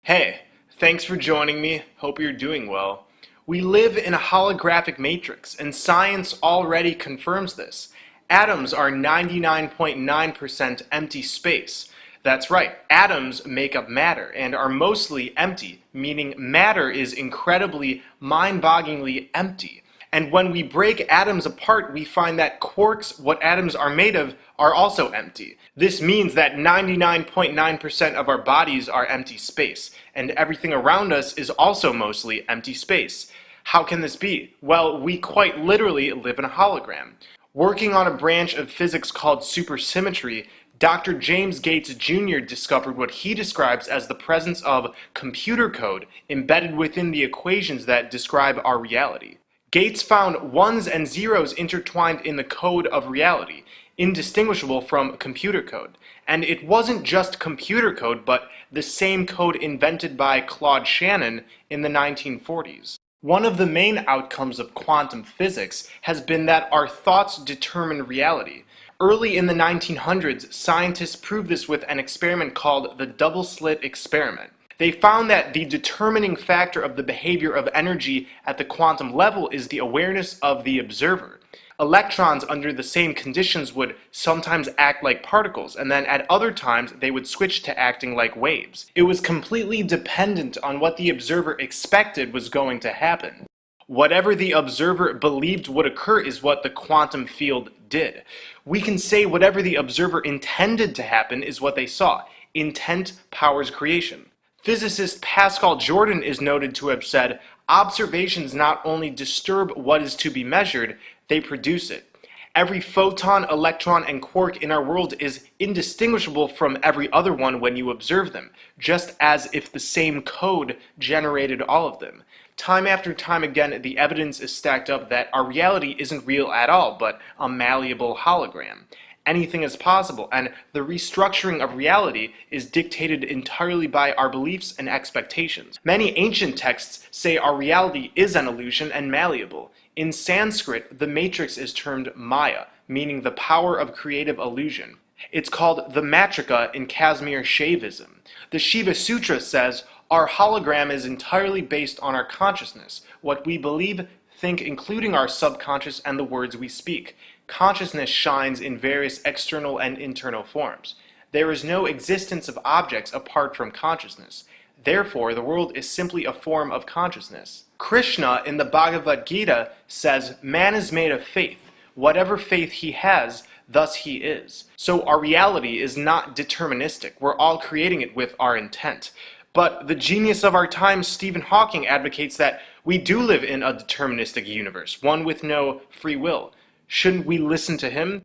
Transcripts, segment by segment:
Hey, thanks for joining me. Hope you're doing well. We live in a holographic matrix, and science already confirms this. Atoms are 99.9% empty space. That's right, atoms make up matter and are mostly empty, meaning matter is incredibly, mind-bogglingly empty. And when we break atoms apart, we find that quarks, what atoms are made of, are also empty. This means that 99.9% of our bodies are empty space, and everything around us is also mostly empty space. How can this be? Well, we quite literally live in a hologram. Working on a branch of physics called supersymmetry, Dr. James Gates Jr. discovered what he describes as the presence of computer code embedded within the equations that describe our reality. Gates found ones and zeros intertwined in the code of reality, indistinguishable from computer code. And it wasn't just computer code, but the same code invented by Claude Shannon in the 1940s. One of the main outcomes of quantum physics has been that our thoughts determine reality. Early in the 1900s, scientists proved this with an experiment called the double-slit experiment. They found that the determining factor of the behavior of energy at the quantum level is the awareness of the observer. Electrons under the same conditions would sometimes act like particles, and then at other times they would switch to acting like waves. It was completely dependent on what the observer expected was going to happen. Whatever the observer believed would occur is what the quantum field did. We can say whatever the observer intended to happen is what they saw. Intent powers creation. Physicist Pascal Jordan is noted to have said, "Observations not only disturb what is to be measured, they produce it." Every photon, electron, and quark in our world is indistinguishable from every other one when you observe them, just as if the same code generated all of them. Time after time again, the evidence is stacked up that our reality isn't real at all, but a malleable hologram. Anything is possible, and the restructuring of reality is dictated entirely by our beliefs and expectations. Many ancient texts say our reality is an illusion and malleable. In Sanskrit, the matrix is termed Maya, meaning the power of creative illusion. It's called the Matrika in Kashmir Shaivism. The Shiva Sutra says, "Our hologram is entirely based on our consciousness, what we believe, think, including our subconscious and the words we speak. Consciousness shines in various external and internal forms. There is no existence of objects apart from consciousness. Therefore, the world is simply a form of consciousness." Krishna in the Bhagavad Gita says, "Man is made of faith. Whatever faith he has, thus he is." So our reality is not deterministic. We're all creating it with our intent. But the genius of our time, Stephen Hawking, advocates that we do live in a deterministic universe, one with no free will. Shouldn't we listen to him?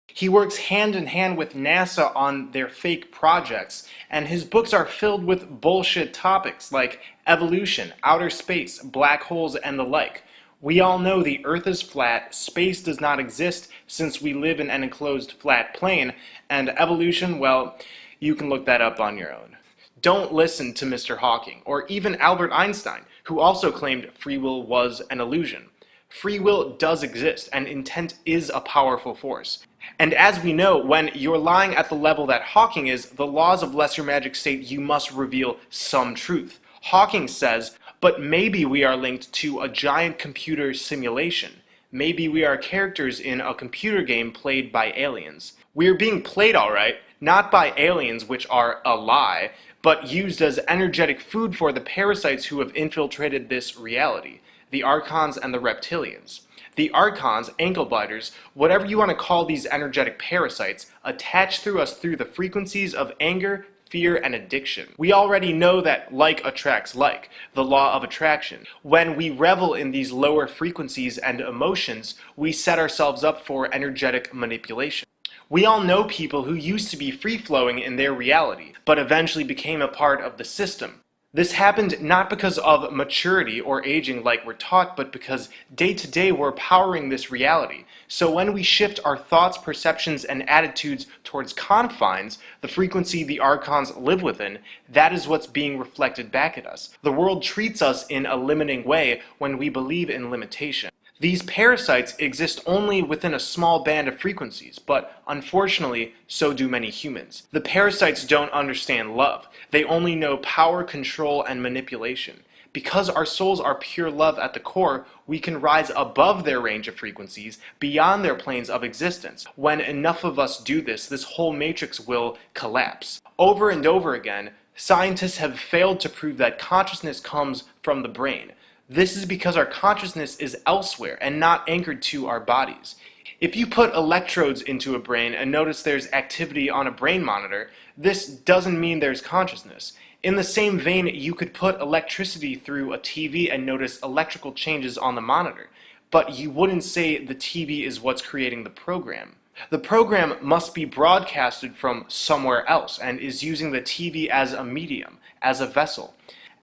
He works hand in hand with NASA on their fake projects, and his books are filled with bullshit topics like evolution, outer space, black holes, and the like. We all know the Earth is flat, space does not exist since we live in an enclosed flat plane, and evolution, well, you can look that up on your own. Don't listen to Mr. Hawking, or even Albert Einstein, who also claimed free will was an illusion. Free will does exist, and intent is a powerful force. And as we know, when you're lying at the level that Hawking is, the laws of lesser magic state you must reveal some truth. Hawking says, "But maybe we are linked to a giant computer simulation. Maybe we are characters in a computer game played by aliens." We are being played all right, not by aliens, which are a lie, but used as energetic food for the parasites who have infiltrated this reality. The Archons and the Reptilians. The Archons, ankle biters, whatever you want to call these energetic parasites, attach through us through the frequencies of anger, fear, and addiction. We already know that like attracts like, the law of attraction. When we revel in these lower frequencies and emotions, we set ourselves up for energetic manipulation. We all know people who used to be free-flowing in their reality, but eventually became a part of the system. This happened not because of maturity or aging like we're taught, but because day to day we're powering this reality. So when we shift our thoughts, perceptions, and attitudes towards confines, the frequency the Archons live within, that is what's being reflected back at us. The world treats us in a limiting way when we believe in limitation. These parasites exist only within a small band of frequencies, but unfortunately, so do many humans. The parasites don't understand love. They only know power, control, and manipulation. Because our souls are pure love at the core, we can rise above their range of frequencies, beyond their planes of existence. When enough of us do this, this whole matrix will collapse. Over and over again, scientists have failed to prove that consciousness comes from the brain. This is because our consciousness is elsewhere and not anchored to our bodies. If you put electrodes into a brain and notice there's activity on a brain monitor, this doesn't mean there's consciousness. In the same vein, you could put electricity through a TV and notice electrical changes on the monitor, but you wouldn't say the TV is what's creating the program. The program must be broadcasted from somewhere else and is using the TV as a medium, as a vessel.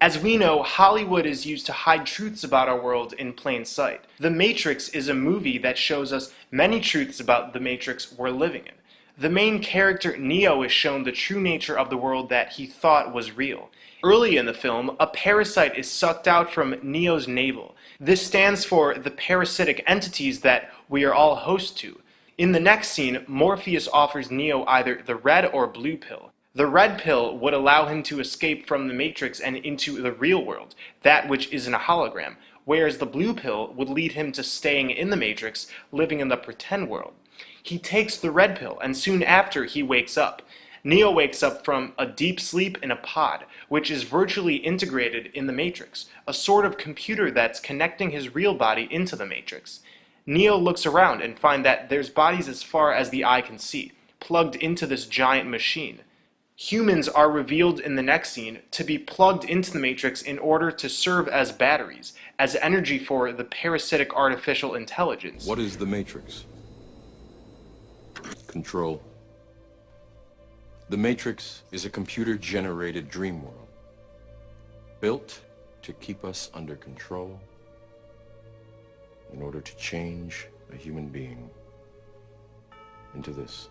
As we know, Hollywood is used to hide truths about our world in plain sight. The Matrix is a movie that shows us many truths about the Matrix we're living in. The main character, Neo, is shown the true nature of the world that he thought was real. Early in the film, a parasite is sucked out from Neo's navel. This stands for the parasitic entities that we are all host to. In the next scene, Morpheus offers Neo either the red or blue pill. The red pill would allow him to escape from the Matrix and into the real world, that which isn't a hologram, whereas the blue pill would lead him to staying in the Matrix, living in the pretend world. He takes the red pill, and soon after he wakes up. Neo wakes up from a deep sleep in a pod, which is virtually integrated in the Matrix, a sort of computer that's connecting his real body into the Matrix. Neo looks around and finds that there's bodies as far as the eye can see, plugged into this giant machine. Humans are revealed in the next scene to be plugged into the Matrix in order to serve as batteries, as energy for the parasitic artificial intelligence. What is the Matrix? Control. The Matrix is a computer-generated dream world, built to keep us under control in order to change a human being into this.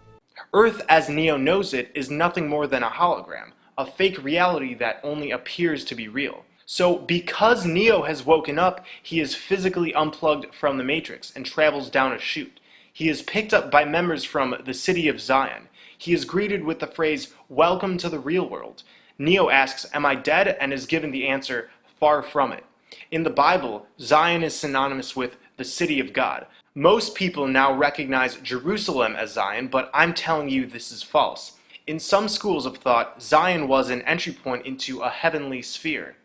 Earth, as Neo knows it, is nothing more than a hologram, a fake reality that only appears to be real. So, because Neo has woken up, he is physically unplugged from the Matrix and travels down a chute. He is picked up by members from the city of Zion. He is greeted with the phrase, "Welcome to the real world." Neo asks, "Am I dead?" and is given the answer, "Far from it." In the Bible, Zion is synonymous with the city of God. Most people now recognize Jerusalem as Zion, but I'm telling you this is false. In some schools of thought, Zion was an entry point into a heavenly sphere.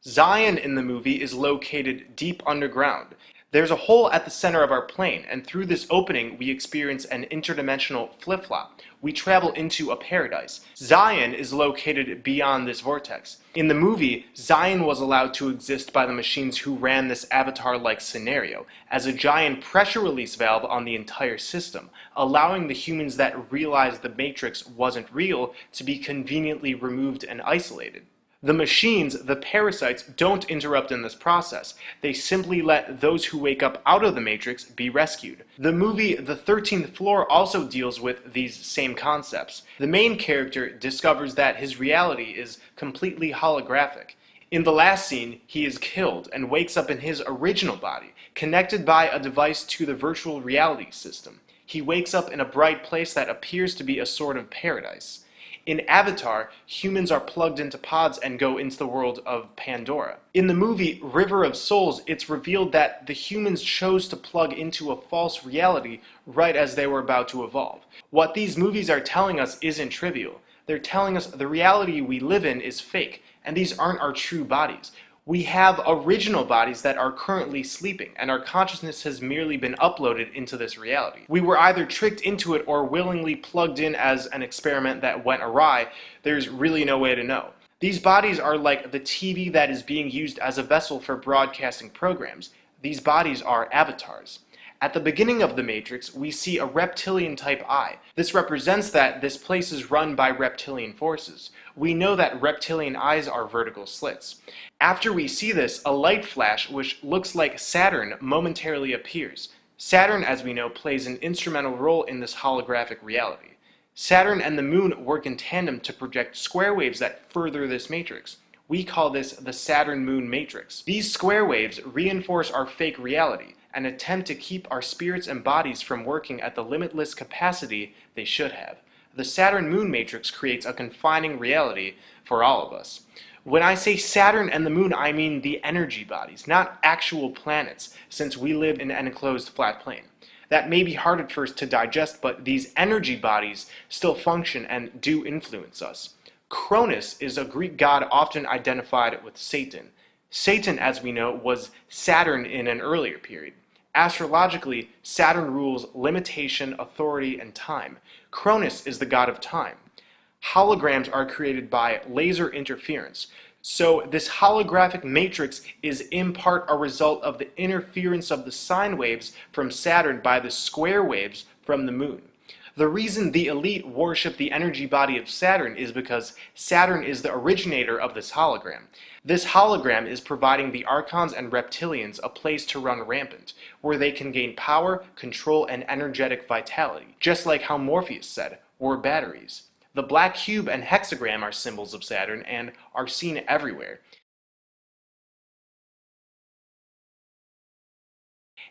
Zion in the movie is located deep underground. There's a hole at the center of our plane, and through this opening we experience an interdimensional flip-flop. We travel into a paradise. Zion is located beyond this vortex. In the movie, Zion was allowed to exist by the machines who ran this Avatar-like scenario, as a giant pressure release valve on the entire system, allowing the humans that realized the Matrix wasn't real to be conveniently removed and isolated. The machines, the parasites, don't interrupt in this process. They simply let those who wake up out of the Matrix be rescued. The movie The 13th Floor also deals with these same concepts. The main character discovers that his reality is completely holographic. In the last scene, he is killed and wakes up in his original body, connected by a device to the virtual reality system. He wakes up in a bright place that appears to be a sort of paradise. In Avatar, humans are plugged into pods and go into the world of Pandora. In the movie River of Souls, it's revealed that the humans chose to plug into a false reality right as they were about to evolve. What these movies are telling us isn't trivial. They're telling us the reality we live in is fake, and these aren't our true bodies. We have original bodies that are currently sleeping, and our consciousness has merely been uploaded into this reality. We were either tricked into it or willingly plugged in as an experiment that went awry. There's really no way to know. These bodies are like the TV that is being used as a vessel for broadcasting programs. These bodies are avatars. At the beginning of the Matrix, we see a reptilian-type eye. This represents that this place is run by reptilian forces. We know that reptilian eyes are vertical slits. After we see this, a light flash, which looks like Saturn, momentarily appears. Saturn, as we know, plays an instrumental role in this holographic reality. Saturn and the Moon work in tandem to project square waves that further this matrix. We call this the Saturn-Moon matrix. These square waves reinforce our fake reality, and attempt to keep our spirits and bodies from working at the limitless capacity they should have. The Saturn-Moon matrix creates a confining reality for all of us. When I say Saturn and the Moon, I mean the energy bodies, not actual planets, since we live in an enclosed flat plane. That may be hard at first to digest, but these energy bodies still function and do influence us. Cronus is a Greek god often identified with Satan. Satan, as we know, was Saturn in an earlier period. Astrologically, Saturn rules limitation, authority, and time. Cronus is the god of time. Holograms are created by laser interference. So this holographic matrix is in part a result of the interference of the sine waves from Saturn by the square waves from the Moon. The reason the elite worship the energy body of Saturn is because Saturn is the originator of this hologram. This hologram is providing the Archons and Reptilians a place to run rampant, where they can gain power, control, and energetic vitality, just like how Morpheus said, we're batteries. The black cube and hexagram are symbols of Saturn and are seen everywhere.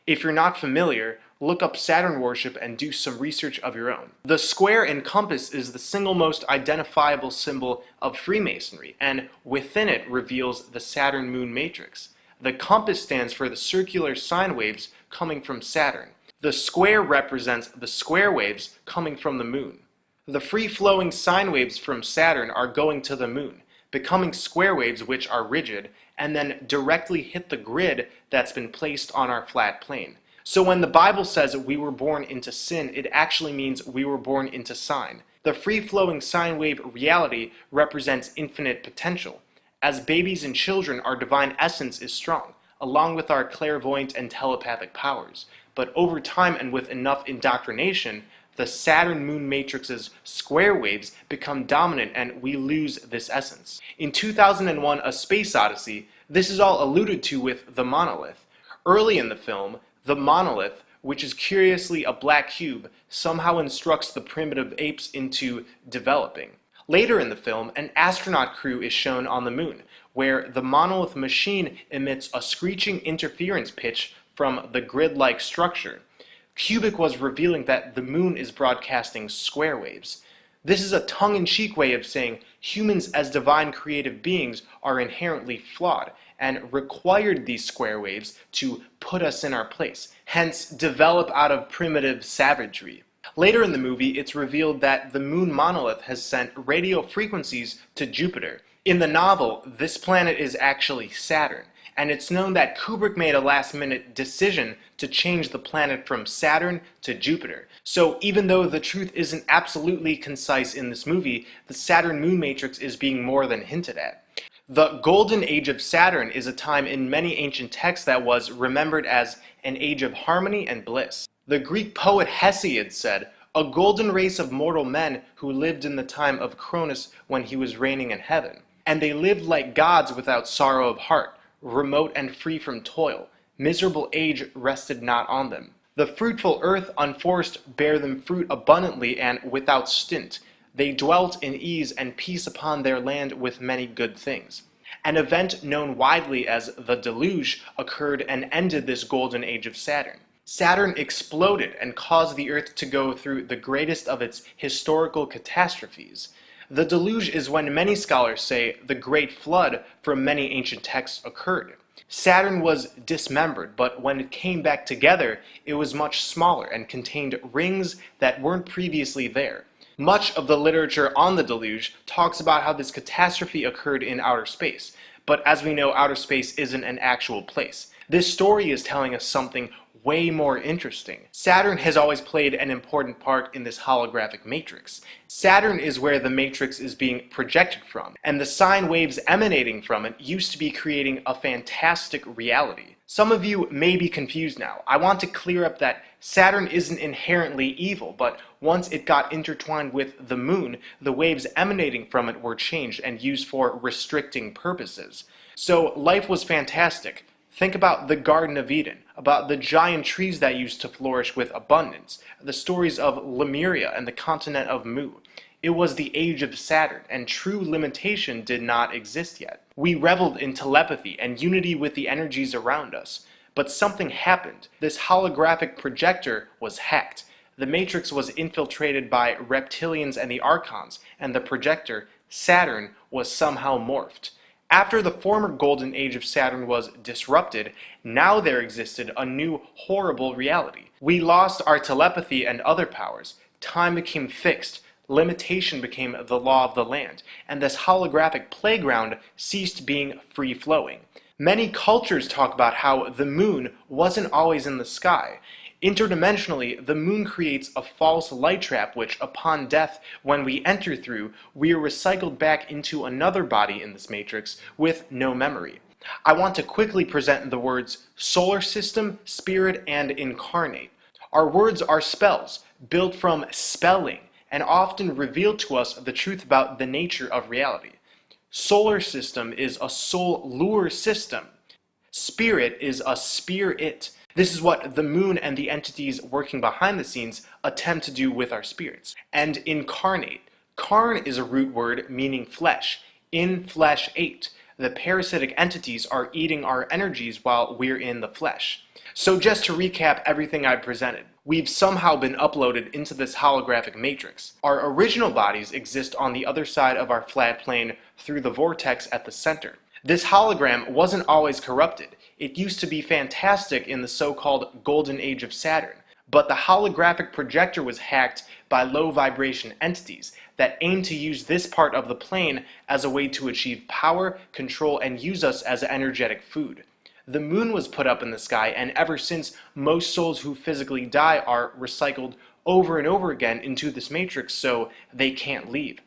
If you're not familiar, look up Saturn worship and do some research of your own. The square and compass is the single most identifiable symbol of Freemasonry, and within it reveals the Saturn-Moon matrix. The compass stands for the circular sine waves coming from Saturn. The square represents the square waves coming from the Moon. The free-flowing sine waves from Saturn are going to the Moon, becoming square waves which are rigid, and then directly hit the grid that's been placed on our flat plane. So when the Bible says we were born into sin, it actually means we were born into sine. The free-flowing sine wave reality represents infinite potential. As babies and children, our divine essence is strong, along with our clairvoyant and telepathic powers. But over time and with enough indoctrination, the Saturn-Moon matrix's square waves become dominant and we lose this essence. In 2001, A Space Odyssey, this is all alluded to with the monolith. Early in the film, the monolith, which is curiously a black cube, somehow instructs the primitive apes into developing. Later in the film, an astronaut crew is shown on the Moon, where the monolith machine emits a screeching interference pitch from the grid-like structure. Kubrick was revealing that the Moon is broadcasting square waves. This is a tongue-in-cheek way of saying humans as divine creative beings are inherently flawed and required these square waves to put us in our place, hence develop out of primitive savagery. Later in the movie, it's revealed that the Moon monolith has sent radio frequencies to Jupiter. In the novel, this planet is actually Saturn, and it's known that Kubrick made a last-minute decision to change the planet from Saturn to Jupiter. So even though the truth isn't absolutely concise in this movie, the Saturn-Moon matrix is being more than hinted at. The Golden Age of Saturn is a time in many ancient texts that was remembered as an age of harmony and bliss. The Greek poet Hesiod said, "A golden race of mortal men who lived in the time of Cronus when he was reigning in heaven. And they lived like gods without sorrow of heart, remote and free from toil. Miserable age rested not on them. The fruitful earth unforced bare them fruit abundantly and without stint. They dwelt in ease and peace upon their land with many good things." An event known widely as the deluge occurred and ended this golden age of Saturn. Saturn exploded and caused the earth to go through the greatest of its historical catastrophes. The deluge is when many scholars say the Great Flood from many ancient texts occurred. Saturn was dismembered, but when it came back together, it was much smaller and contained rings that weren't previously there. Much of the literature on the deluge talks about how this catastrophe occurred in outer space, but as we know, outer space isn't an actual place. This story is telling us something way more interesting. Saturn has always played an important part in this holographic matrix. Saturn is where the matrix is being projected from, and the sine waves emanating from it used to be creating a fantastic reality. Some of you may be confused now. I want to clear up that Saturn isn't inherently evil, but once it got intertwined with the Moon, the waves emanating from it were changed and used for restricting purposes. So life was fantastic. Think about the Garden of Eden, about the giant trees that used to flourish with abundance, the stories of Lemuria and the continent of Mu. It was the age of Saturn, and true limitation did not exist yet. We reveled in telepathy and unity with the energies around us. But something happened. This holographic projector was hacked. The Matrix was infiltrated by reptilians and the Archons, and the projector, Saturn, was somehow morphed. After the former golden age of Saturn was disrupted, now there existed a new horrible reality. We lost our telepathy and other powers. Time became fixed. Limitation became the law of the land, and this holographic playground ceased being free-flowing. Many cultures talk about how the moon wasn't always in the sky. Interdimensionally, the moon creates a false light trap which, upon death, when we enter through, we are recycled back into another body in this matrix with no memory. I want to quickly present the words solar system, spirit, and incarnate. Our words are spells, built from spelling, and often reveal to us the truth about the nature of reality. Solar system is a soul-lure system. Spirit is a spear-it. This is what the moon and the entities working behind the scenes attempt to do with our spirits. And incarnate. Carn is a root word meaning flesh. In flesh ate. The parasitic entities are eating our energies while we're in the flesh. So just to recap everything I've presented, we've somehow been uploaded into this holographic matrix. Our original bodies exist on the other side of our flat plane through the vortex at the center. This hologram wasn't always corrupted. It used to be fantastic in the so-called golden age of Saturn, but the holographic projector was hacked by low vibration entities that aim to use this part of the plane as a way to achieve power, control, and use us as energetic food. The moon was put up in the sky, and ever since, most souls who physically die are recycled over and over again into this matrix so they can't leave.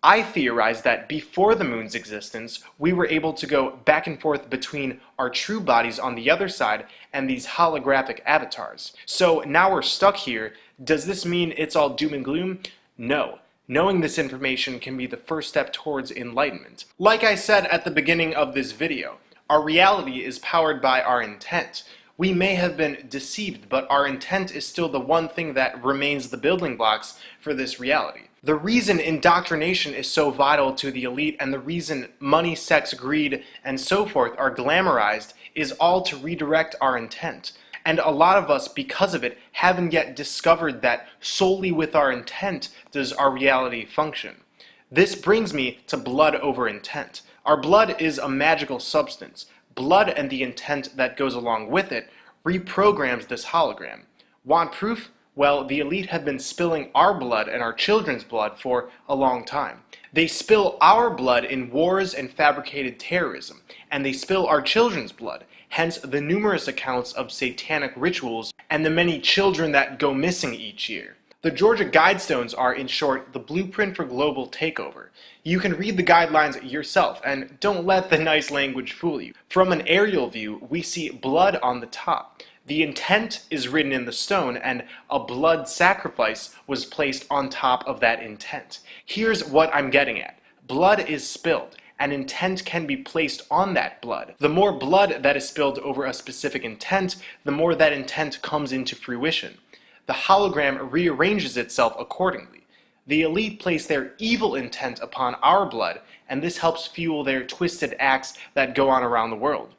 I theorize that before the moon's existence, we were able to go back and forth between our true bodies on the other side and these holographic avatars. So now we're stuck here. Does this mean it's all doom and gloom? No. Knowing this information can be the first step towards enlightenment. Like I said at the beginning of this video, our reality is powered by our intent. We may have been deceived, but our intent is still the one thing that remains the building blocks for this reality. The reason indoctrination is so vital to the elite and the reason money, sex, greed, and so forth are glamorized is all to redirect our intent. And a lot of us, because of it, haven't yet discovered that solely with our intent does our reality function. This brings me to blood over intent. Our blood is a magical substance. Blood and the intent that goes along with it reprograms this hologram. Want proof? Well, the elite have been spilling our blood and our children's blood for a long time. They spill our blood in wars and fabricated terrorism, and they spill our children's blood, hence the numerous accounts of satanic rituals and the many children that go missing each year. The Georgia Guidestones are, in short, the blueprint for global takeover. You can read the guidelines yourself, and don't let the nice language fool you. From an aerial view, we see blood on the top. The intent is written in the stone, and a blood sacrifice was placed on top of that intent. Here's what I'm getting at. Blood is spilled, and intent can be placed on that blood. The more blood that is spilled over a specific intent, the more that intent comes into fruition. The hologram rearranges itself accordingly. The elite place their evil intent upon our blood, and this helps fuel their twisted acts that go on around the world.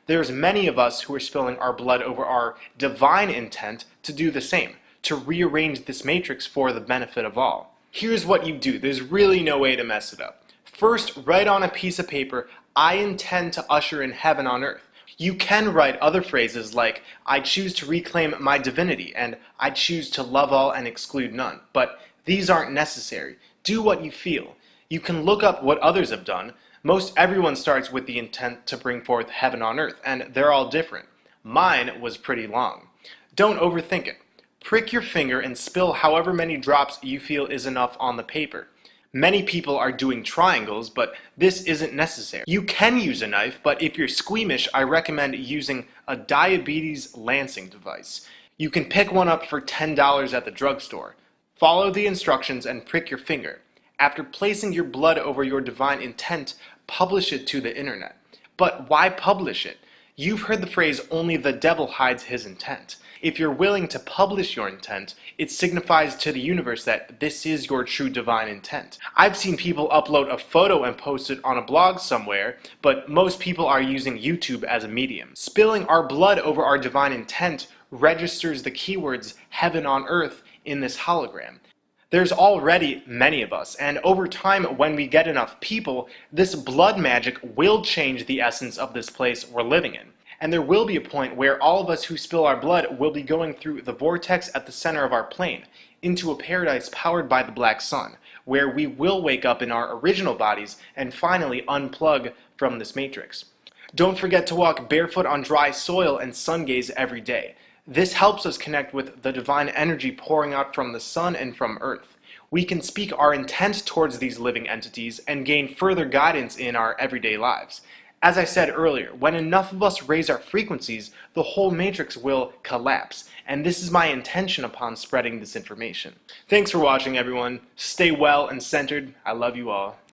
There's many of us who are spilling our blood over our divine intent to do the same, to rearrange this matrix for the benefit of all. Here's what you do. There's really no way to mess it up. First, write on a piece of paper, I intend to usher in heaven on earth. You can write other phrases like, I choose to reclaim my divinity, and I choose to love all and exclude none. But these aren't necessary. Do what you feel. You can look up what others have done. Most everyone starts with the intent to bring forth heaven on earth, and they're all different. Mine was pretty long. Don't overthink it. Prick your finger and spill however many drops you feel is enough on the paper. Many people are doing triangles, but this isn't necessary. You can use a knife, but if you're squeamish, I recommend using a diabetes lancing device. You can pick one up for $10 at the drugstore. Follow the instructions and prick your finger. After placing your blood over your divine intent, publish it to the internet. But why publish it? You've heard the phrase, only the devil hides his intent. If you're willing to publish your intent, it signifies to the universe that this is your true divine intent. I've seen people upload a photo and post it on a blog somewhere, but most people are using YouTube as a medium. Spilling our blood over our divine intent registers the keywords heaven on earth in this hologram. There's already many of us, and over time, when we get enough people, this blood magic will change the essence of this place we're living in. And there will be a point where all of us who spill our blood will be going through the vortex at the center of our plane, into a paradise powered by the black sun, where we will wake up in our original bodies and finally unplug from this matrix. Don't forget to walk barefoot on dry soil and sun gaze every day. This helps us connect with the divine energy pouring out from the sun and from earth. We can speak our intent towards these living entities and gain further guidance in our everyday lives. As I said earlier, when enough of us raise our frequencies, the whole matrix will collapse, and this is my intention upon spreading this information. Thanks for watching, everyone. Stay well and centered. I love you all.